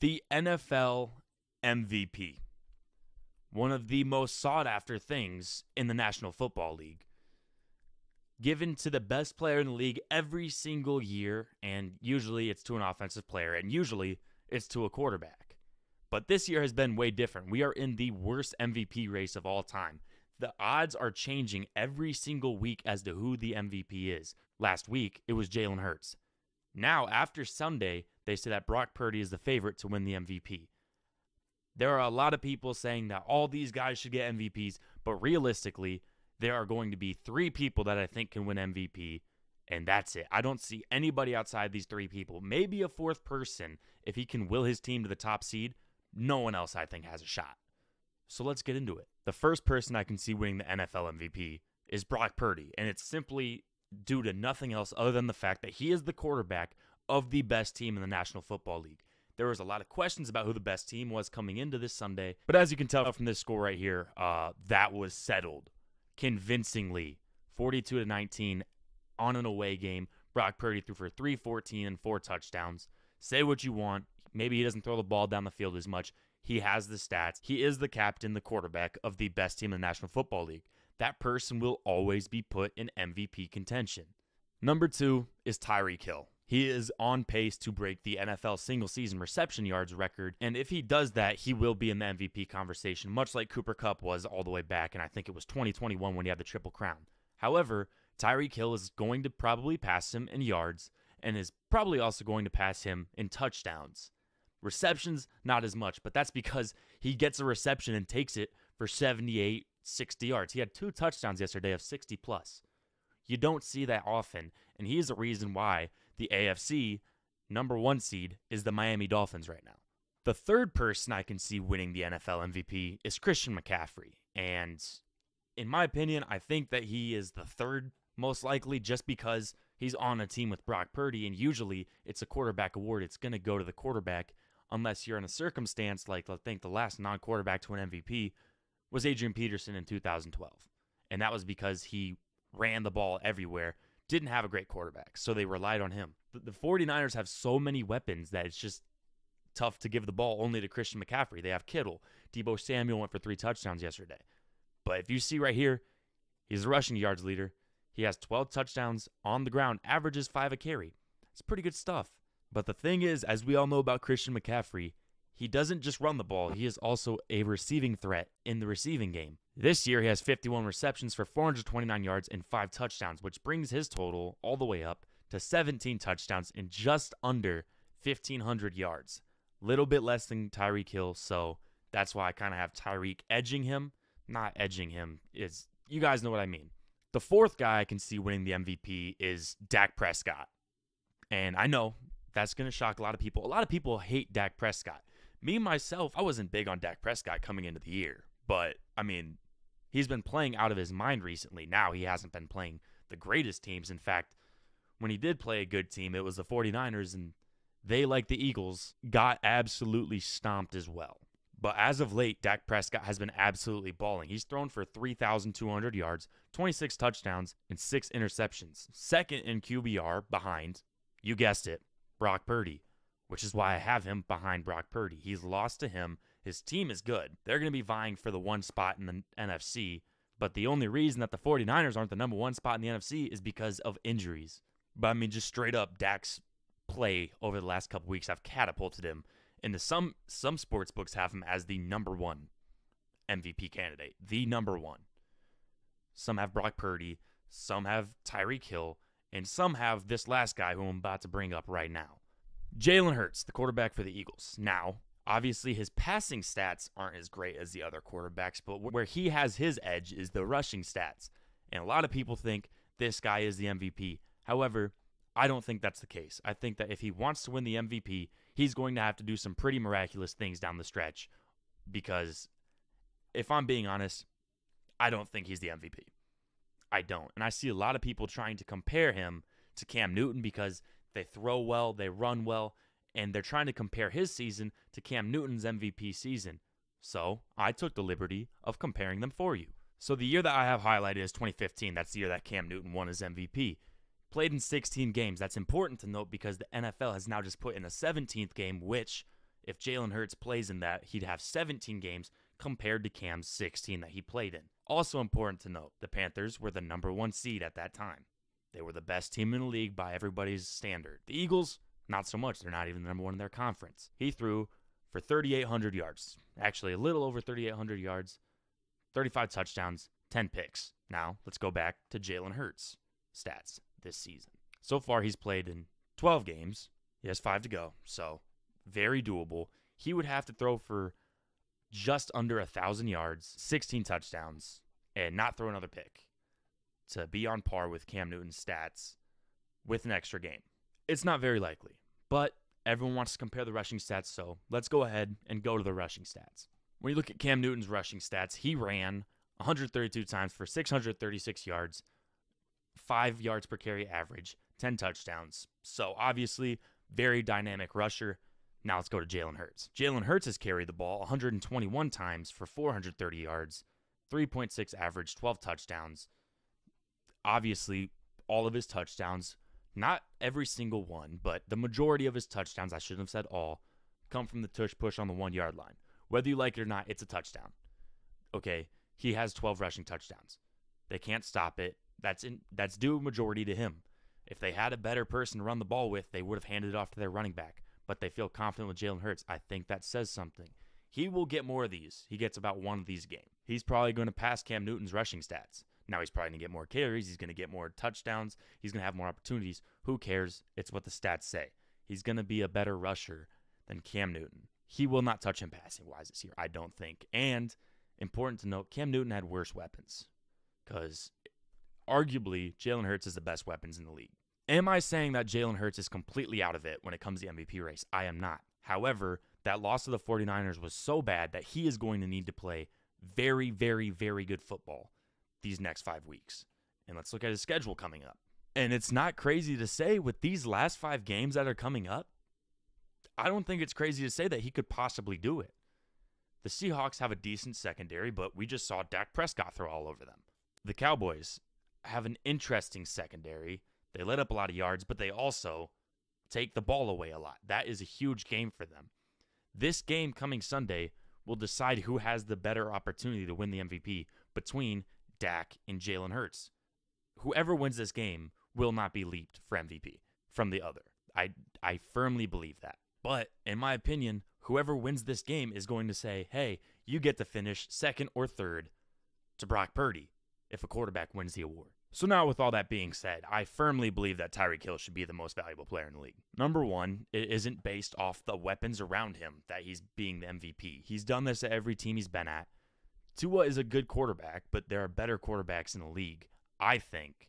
The NFL MVP. One of the most sought-after things in the National Football League. Given to the best player in the league every single year, and usually it's to an offensive player, and usually it's to a quarterback. But this year has been way different. We are in the worst MVP race of all time. The odds are changing every single week as to who the MVP is. Last week, it was Jalen Hurts. Now, after Sunday, they say that Brock Purdy is the favorite to win the MVP. There are a lot of people saying that all these guys should get MVPs, but realistically, there are going to be 3 people that I think can win MVP, and that's it. I don't see anybody outside these 3 people. Maybe a 4th person, if he can will his team to the top seed. No one else, I think, has a shot. So let's get into it. The first person I can see winning the NFL MVP is Brock Purdy, and it's simply due to nothing else other than the fact that he is the quarterback of the best team in the National Football League. There was a lot of questions about who the best team was coming into this Sunday, but as you can tell from this score right here, that was settled convincingly. 42-19 on an away game. Brock Purdy threw for 314 and 4 touchdowns. Say what you want. Maybe he doesn't throw the ball down the field as much. He has the stats. He is the captain, the quarterback of the best team in the National Football League. That person will always be put in MVP contention. Number 2 is Tyreek Hill. He is on pace to break the NFL single-season reception yards record, and if he does that, he will be in the MVP conversation, much like Cooper Kupp was all the way back, and I think it was 2021 when he had the Triple Crown. However, Tyreek Hill is going to probably pass him in yards, and is probably also going to pass him in touchdowns. Receptions, not as much, but that's because he gets a reception and takes it for 78, 60 yards. He had 2 touchdowns yesterday of 60+. You don't see that often, and he is the reason why the AFC number 1 seed is the Miami Dolphins right now. The third person I can see winning the NFL MVP is Christian McCaffery, and in my opinion, I think that he is the third most likely just because he's on a team with Brock Purdy, and usually it's a quarterback award. It's going to go to the quarterback unless you're in a circumstance like I think the last non-quarterback to an MVP was Adrian Peterson in 2012, and that was because he ran the ball everywhere, didn't have a great quarterback, so they relied on him. The 49ers have so many weapons that it's just tough to give the ball only to Christian McCaffrey. They have Kittle. Deebo Samuel went for 3 touchdowns yesterday. But if you see right here, he's the rushing yards leader. He has 12 touchdowns on the ground, averages 5 a carry. It's pretty good stuff. But the thing is, as we all know about Christian McCaffrey, he doesn't just run the ball. He is also a receiving threat in the receiving game. This year, he has 51 receptions for 429 yards and 5 touchdowns, which brings his total all the way up to 17 touchdowns and just under 1,500 yards. Little bit less than Tyreek Hill, so that's why I kind of have Tyreek edging him. Not edging him. You guys know what I mean. The fourth guy I can see winning the MVP is Dak Prescott. And I know that's going to shock a lot of people. A lot of people hate Dak Prescott. Me, myself, I wasn't big on Dak Prescott coming into the year. But, I mean, he's been playing out of his mind recently. Now he hasn't been playing the greatest teams. In fact, when he did play a good team, it was the 49ers, and they, like the Eagles, got absolutely stomped as well. But as of late, Dak Prescott has been absolutely balling. He's thrown for 3,200 yards, 26 touchdowns, and 6 interceptions. Second in QBR behind, you guessed it, Brock Purdy, which is why I have him behind Brock Purdy. He's lost to him. His team is good. They're going to be vying for the 1 spot in the NFC, but the only reason that the 49ers aren't the number 1 spot in the NFC is because of injuries. But, I mean, just straight up, Dak's play over the last couple weeks have catapulted him. And some sports books have him as the number 1 MVP candidate. The number 1. Some have Brock Purdy. Some have Tyreek Hill. And some have this last guy who I'm about to bring up right now. Jalen Hurts, the quarterback for the Eagles. Now, obviously his passing stats aren't as great as the other quarterbacks, but where he has his edge is the rushing stats. And a lot of people think this guy is the MVP. However, I don't think that's the case. I think that if he wants to win the MVP, he's going to have to do some pretty miraculous things down the stretch. Because if I'm being honest, I don't think he's the MVP. I don't. And I see a lot of people trying to compare him to Cam Newton because they throw well, they run well, and they're trying to compare his season to Cam Newton's MVP season. So I took the liberty of comparing them for you. So the year that I have highlighted is 2015. That's the year that Cam Newton won his MVP. Played in 16 games. That's important to note because the NFL has now just put in a 17th game, which If Jalen Hurts plays in that, he'd have 17 games compared to Cam's 16 that he played in. Also important to note, the Panthers were the number 1 seed at that time. They were the best team in the league by everybody's standard. The Eagles, not so much. They're not even the number 1 in their conference. He threw for 3,800 yards. Actually, a little over 3,800 yards, 35 touchdowns, 10 picks. Now, let's go back to Jalen Hurts' stats this season. So far, he's played in 12 games. He has 5 to go, so very doable. He would have to throw for just under 1,000 yards, 16 touchdowns, and not throw another pick to be on par with Cam Newton's stats with an extra game. It's not very likely, but everyone wants to compare the rushing stats, so let's go ahead and go to the rushing stats. When you look at Cam Newton's rushing stats, he ran 132 times for 636 yards, 5 yards per carry average, 10 touchdowns. So obviously, very dynamic rusher. Now let's go to Jalen Hurts. Jalen Hurts has carried the ball 121 times for 430 yards, 3.6 average, 12 touchdowns. Obviously, all of his touchdowns, not every single one, but the majority of his touchdowns, I shouldn't have said all, come from the tush push on the 1-yard line. Whether you like it or not, it's a touchdown. Okay, he has 12 rushing touchdowns. They can't stop it. That's due majority to him. If they had a better person to run the ball with, they would have handed it off to their running back. But they feel confident with Jalen Hurts. I think that says something. He will get more of these. He gets about 1 of these a game. He's probably going to pass Cam Newton's rushing stats. Now he's probably going to get more carries. He's going to get more touchdowns. He's going to have more opportunities. Who cares? It's what the stats say. He's going to be a better rusher than Cam Newton. He will not touch him passing-wise this year, I don't think. And important to note, Cam Newton had worse weapons because arguably Jalen Hurts is the best weapons in the league. Am I saying that Jalen Hurts is completely out of it when it comes to the MVP race? I am not. However, that loss to the 49ers was so bad that he is going to need to play very, very, very good football these next 5 weeks. And let's look at his schedule coming up. And it's not crazy to say with these last 5 games that are coming up, I don't think it's crazy to say that he could possibly do it. The Seahawks have a decent secondary, but we just saw Dak Prescott throw all over them. The Cowboys have an interesting secondary. They let up a lot of yards, but they also take the ball away a lot. That is a huge game for them. This game coming Sunday will decide who has the better opportunity to win the MVP between Dak and Jalen Hurts. Whoever wins this game will not be leaped for MVP from the other. I firmly believe that. But in my opinion, whoever wins this game is going to say, hey, you get to finish second or third to Brock Purdy if a quarterback wins the award. So now with all that being said, I firmly believe that Tyreek Hill should be the most valuable player in the league. Number one, it isn't based off the weapons around him that he's being the MVP. He's done this at every team he's been at. Tua is a good quarterback, but there are better quarterbacks in the league, I think,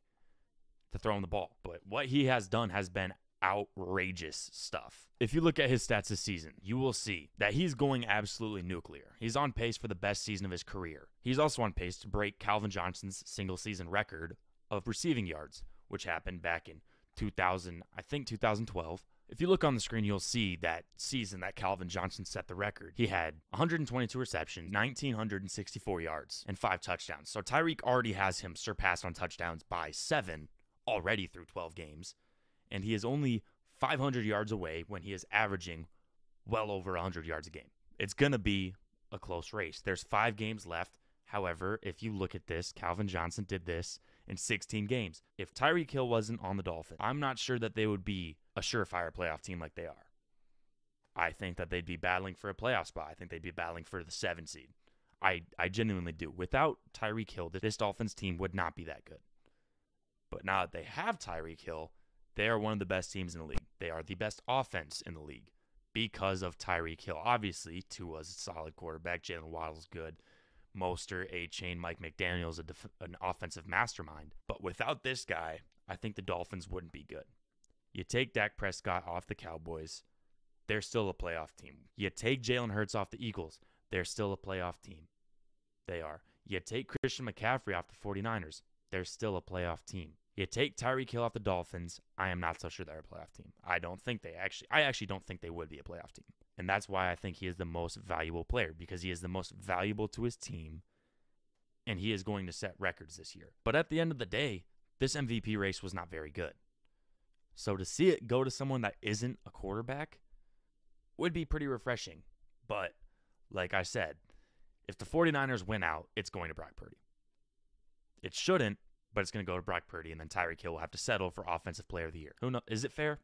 to throw him the ball. But what he has done has been outrageous stuff. If you look at his stats this season, you will see that he's going absolutely nuclear. He's on pace for the best season of his career. He's also on pace to break Calvin Johnson's single-season record of receiving yards, which happened back in 2012. If you look on the screen, you'll see that season that Calvin Johnson set the record. He had 122 receptions, 1,964 yards, and 5 touchdowns. So Tyreek already has him surpassed on touchdowns by 7 already through 12 games. And he is only 500 yards away when he is averaging well over 100 yards a game. It's going to be a close race. There's 5 games left. However, if you look at this, Calvin Johnson did this in 16 games. If Tyreek Hill wasn't on the Dolphins, I'm not sure that they would be a surefire playoff team like they are. I think that they'd be battling for a playoff spot. I think they'd be battling for the 7 seed. I genuinely do. Without Tyreek Hill, this Dolphins team would not be that good. But now that they have Tyreek Hill, they are one of the best teams in the league. They are the best offense in the league because of Tyreek Hill. Obviously, Tua's a solid quarterback. Jalen Waddle's good. Mostert, A-Chain, Mike McDaniel's an offensive mastermind. But without this guy, I think the Dolphins wouldn't be good. You take Dak Prescott off the Cowboys, they're still a playoff team. You take Jalen Hurts off the Eagles, they're still a playoff team. They are. You take Christian McCaffery off the 49ers, they're still a playoff team. You take Tyreek Hill off the Dolphins, I am not so sure they're a playoff team. I actually don't think they would be a playoff team. And that's why I think he is the most valuable player, because he is the most valuable to his team, and he is going to set records this year. But at the end of the day, this MVP race was not very good. So to see it go to someone that isn't a quarterback would be pretty refreshing. But like I said, if the 49ers win out, it's going to Brock Purdy. It shouldn't, but it's going to go to Brock Purdy, and then Tyreek Hill will have to settle for Offensive Player of the Year. Who knows? Is it fair?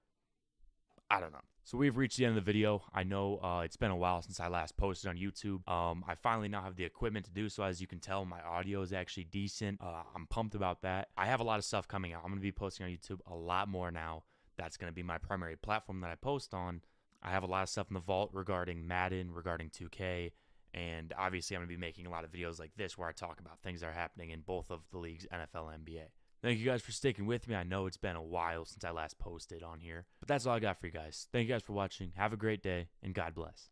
I don't know. So we've reached the end of the video. I know it's been a while since I last posted on YouTube. I finally now have the equipment to do so. As you can tell, my audio is actually decent. I'm pumped about that. I have a lot of stuff coming out. I'm going to be posting on YouTube a lot more now. That's going to be my primary platform that I post on. I have a lot of stuff in the vault regarding Madden, regarding 2K, and obviously I'm going to be making a lot of videos like this where I talk about things that are happening in both of the leagues, NFL and NBA. Thank you guys for sticking with me. I know it's been a while since I last posted on here, but that's all I got for you guys. Thank you guys for watching. Have a great day, and God bless.